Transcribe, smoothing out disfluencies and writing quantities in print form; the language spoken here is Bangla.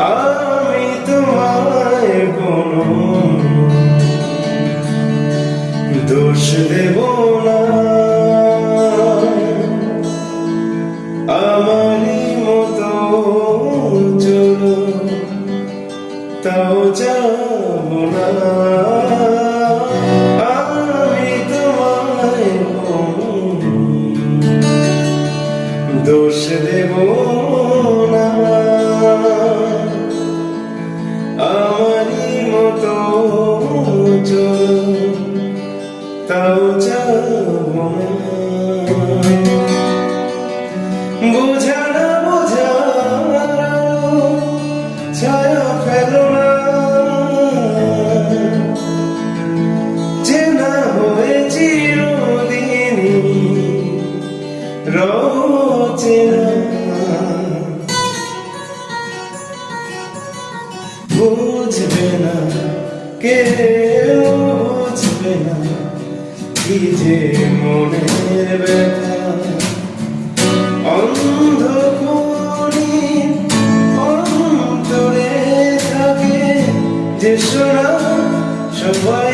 আমি তোমায় কোনো দোষ দেব না, আমারই মতো চলো তাও যাব না। আমি তোমায় কোনো দোষ দেব না, আমারই মতো চলো তাও যাব না। বোঝা না বোঝার ছায়া ফেলো না, চেনা হয়ে চিরদিনই রচনা। বুঝবে না কেউ, বুঝবে না কি যে মনের ব্যথা। অন্ধকারের অন্তরে থাকে যে সোনা সবাই